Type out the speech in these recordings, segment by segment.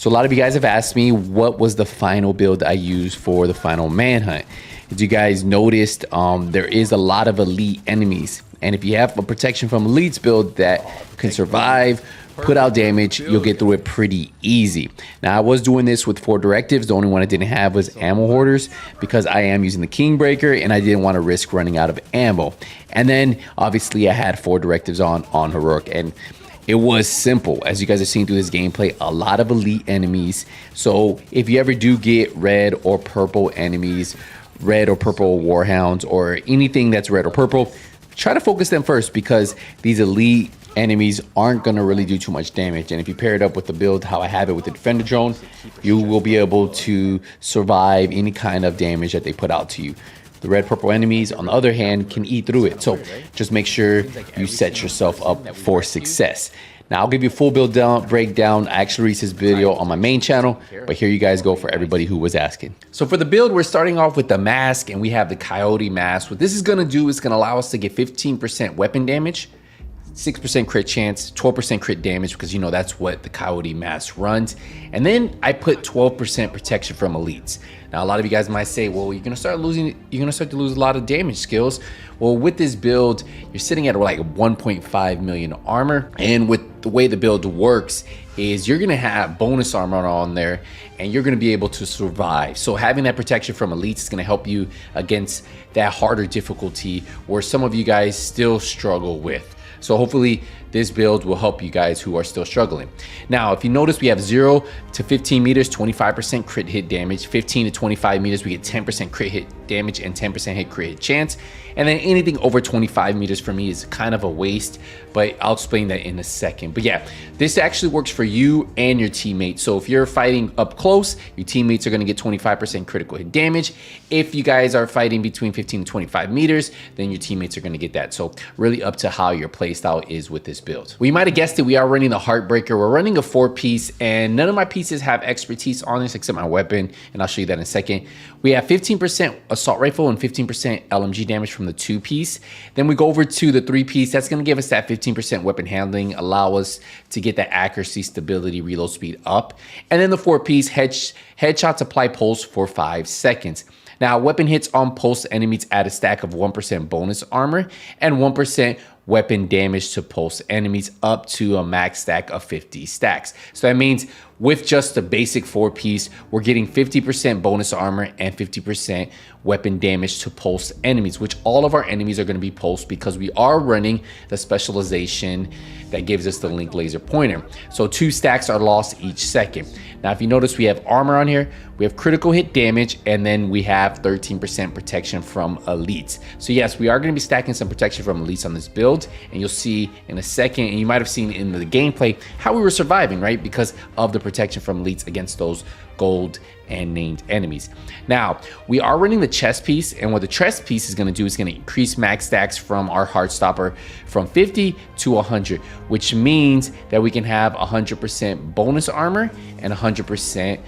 So a lot of you guys have asked me what was the final build I used for the final Manhunt. As you guys noticed, there is a lot of elite enemies. And if you have a protection from elites build that can survive, put out damage, you'll get through it pretty easy. Now I was doing this with 4 directives. The only one I didn't have was ammo hoarders because I am using the Kingbreaker and I didn't want to risk running out of ammo. And then obviously I had 4 directives on heroic, and it was simple. As you guys have seen through this gameplay, a lot of elite enemies. So if you ever do get red or purple enemies, red or purple warhounds, or anything that's red or purple, try to focus them first because these elite enemies aren't going to really do too much damage. And if you pair it up with the build how I have it with the defender drone, you will be able to survive any kind of damage that they put out to you. The red purple enemies, on the other hand, can eat through it. So just make sure you set yourself up for success. Now I'll give you a full build breakdown. I actually released this video on my main channel, but here you guys go for everybody who was asking. So for the build, we're starting off with the mask, and we have the Coyote mask. What this is going to do is going to allow us to get 15% weapon damage, 6% crit chance, 12% crit damage, because you know that's what the Coyote mask runs. And then I put 12% protection from elites. Now a lot of you guys might say, well, you're gonna start to lose a lot of damage skills. Well, with this build, you're sitting at like 1.5 million armor, and with the way the build works is you're gonna have bonus armor on there and you're gonna be able to survive. So having that protection from elites is gonna help you against that harder difficulty where some of you guys still struggle with. So hopefully this build will help you guys who are still struggling. Now, if you notice, we have 0 to 15 meters, 25% crit hit damage. 15 to 25 meters, we get 10% crit hit damage and 10% hit crit hit chance. And then anything over 25 meters for me is kind of a waste, but I'll explain that in a second. But yeah, this actually works for you and your teammates. So if you're fighting up close, your teammates are gonna get 25% critical hit damage. If you guys are fighting between 15 to 25 meters, then your teammates are gonna get that. So really up to how your playstyle is with this build. Well, you might have guessed it, we are running the Heartbreaker. We're running a 4-piece, and none of my pieces have expertise on this except my weapon, and I'll show you that in a second. We have 15% assault rifle and 15% LMG damage from the 2-piece. Then we go over to the 3-piece. That's gonna give us that 15% weapon handling, allow us to get that accuracy, stability, reload speed up. And then the 4-piece, headshots apply pulse for 5 seconds. Now, weapon hits on pulse enemies add a stack of 1% bonus armor and 1% weapon damage to pulse enemies up to a max stack of 50 stacks. So that means with just the basic 4-piece, we're getting 50% bonus armor and 50% weapon damage to pulse enemies, which all of our enemies are going to be pulse because we are running the specialization that gives us the link laser pointer. So 2 stacks are lost each second. Now, if you notice, we have armor on here, we have critical hit damage, and then we have 13% protection from elites. So yes, we are going to be stacking some protection from elites on this build, and you'll see in a second, and you might have seen in the gameplay how we were surviving, right? Because of the protection from elites against those gold and named enemies. Now, we are running the chest piece, and what the chest piece is going to do is going to increase max stacks from our Heartstopper from 50 to 100, which means that we can have 100% bonus armor and 100%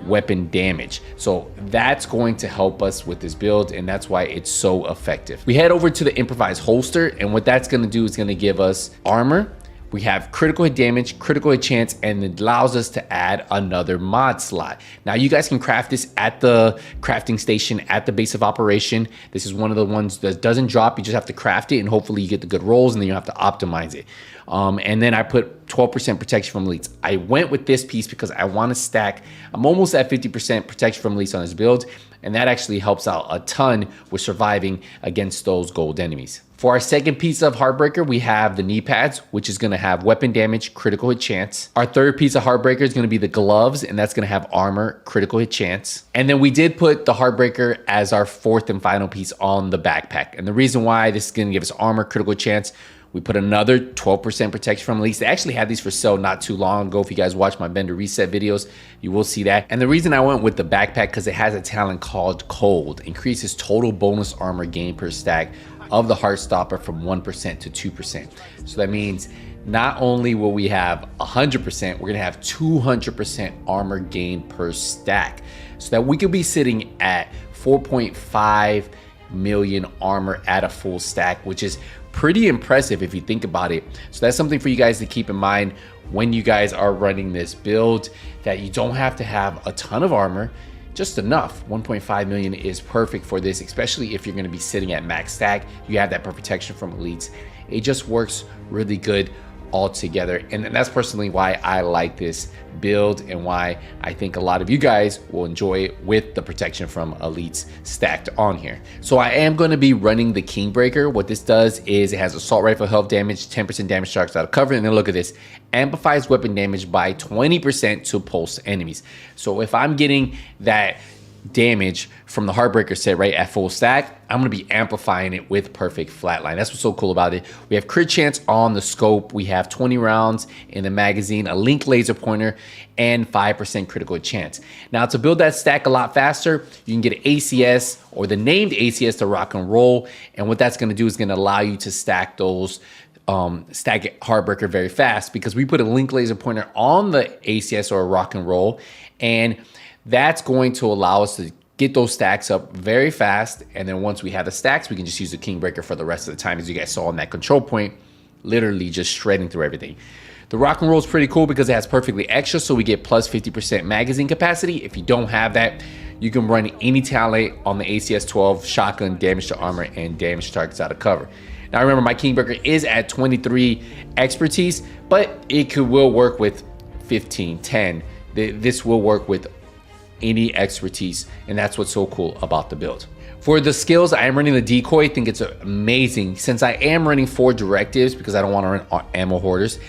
weapon damage. So that's going to help us with this build, and that's why it's so effective. We head over to the improvised holster, and what that's going to do is going to give us armor. We have critical hit damage, critical hit chance, and it allows us to add another mod slot. Now you guys can craft this at the crafting station at the base of operation. This is one of the ones that doesn't drop. You just have to craft it, and hopefully you get the good rolls, and then you have to optimize it. And then I put 12% protection from elites. I went with this piece because I want to stack. I'm almost at 50% protection from elites on this build, and that actually helps out a ton with surviving against those gold enemies. For our second piece of Heartbreaker, we have the knee pads, which is going to have weapon damage, critical hit chance. Our third piece of Heartbreaker is going to be the gloves, and that's going to have armor, critical hit chance. And then we did put the Heartbreaker as our 4th and final piece on the backpack. And the reason why this is going to give us armor, critical chance, we put another 12% protection from elites. They actually had these for sale not too long ago. If you guys watch my Bender Reset videos, you will see that. And the reason I went with the backpack because it has a talent called Cold. Increases total bonus armor gain per stack of the Heartstopper from 1% to 2%. So that means not only will we have 100%, we're gonna have 200% armor gain per stack. So that we could be sitting at 4.5 million armor at a full stack, which is pretty impressive if you think about it. So that's something for you guys to keep in mind when you guys are running this build, that you don't have to have a ton of armor, just enough. 1.5 million is perfect for this, especially if you're going to be sitting at max stack. You have that protection from elites. It just works really good all together, and that's personally why I like this build and why I think a lot of you guys will enjoy it with the protection from elites stacked on here. So I am going to be running the Kingbreaker. What this does is it has assault rifle health damage, 10% damage targets out of cover, and then look at this, amplifies weapon damage by 20% to pulse enemies. So if I'm getting that damage from the Heartbreaker set right at full stack, I'm going to be amplifying it with perfect flatline. That's what's so cool about it. We have crit chance on the scope, we have 20 rounds in the magazine, a link laser pointer, and 5% critical chance. Now to build that stack a lot faster, you can get an ACS or the named ACS to rock and roll, and what that's going to do is going to allow you to stack those stack Heartbreaker very fast, because we put a link laser pointer on the ACS or a rock and roll, and that's going to allow us to get those stacks up very fast. And then once we have the stacks, we can just use the Kingbreaker for the rest of the time, as you guys saw on that control point, literally just shredding through everything. The rock and roll is pretty cool because it has perfectly extra, so we get plus 50% magazine capacity. If you don't have that, you can run any talent on the ACS 12 shotgun, damage to armor, and damage to targets out of cover. Now remember, my Kingbreaker is at 23 expertise, but it will work with 15, 10. This will work with any expertise, and that's what's so cool about the build. For the skills, I am running the decoy. I think it's amazing. Since I am running 4 directives because I don't want to run ammo hoarders,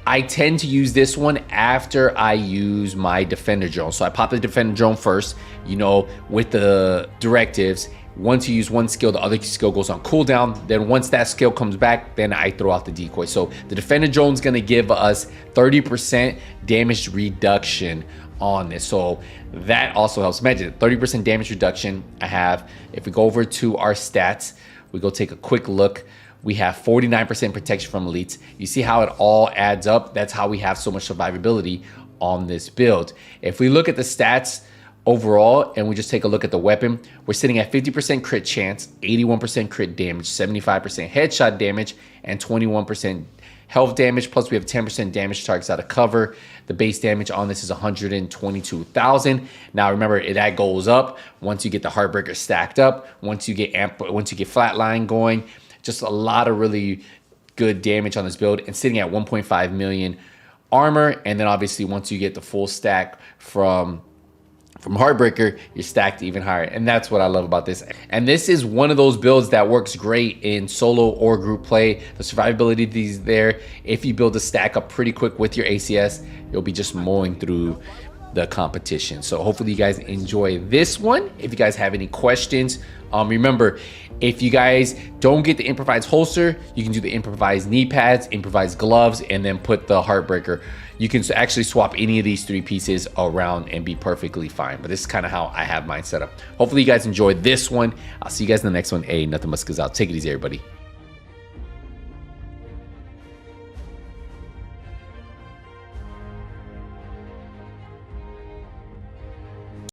I tend to use this one after I use my defender drone. So I pop the defender drone first. You know, with the directives, once you use one skill, the other skill goes on cooldown. Then once that skill comes back, then I throw out the decoy. So the defender drone is going to give us 30% damage reduction on this, so that also helps. Imagine 30% damage reduction. I have, if we go over to our stats, we go take a quick look, we have 49% protection from elites. You see how it all adds up? That's how we have so much survivability on this build. If we look at the stats overall and we just take a look at the weapon, we're sitting at 50% crit chance, 81% crit damage, 75% headshot damage, and 21% health damage, plus we have 10% damage targets out of cover. The base damage on this is 122,000. Now remember, that goes up once you get the Heartbreaker stacked up, once you get flatline going. Just a lot of really good damage on this build, and sitting at 1.5 million armor. And then obviously once you get the full stack from Heartbreaker, you're stacked even higher, and that's what I love about this. And this is one of those builds that works great in solo or group play. The survivability is there. If you build a stack up pretty quick with your ACS, you'll be just mowing through the competition. So hopefully you guys enjoy this one. If you guys have any questions, remember, if you guys don't get the improvised holster, you can do the improvised knee pads, improvised gloves, and then put the Heartbreaker. You can actually swap any of these 3 pieces around and be perfectly fine. But this is kind of how I have mine set up. Hopefully you guys enjoyed this one. I'll see you guys in the next one. Hey, nothing much goes out. Take it easy, everybody.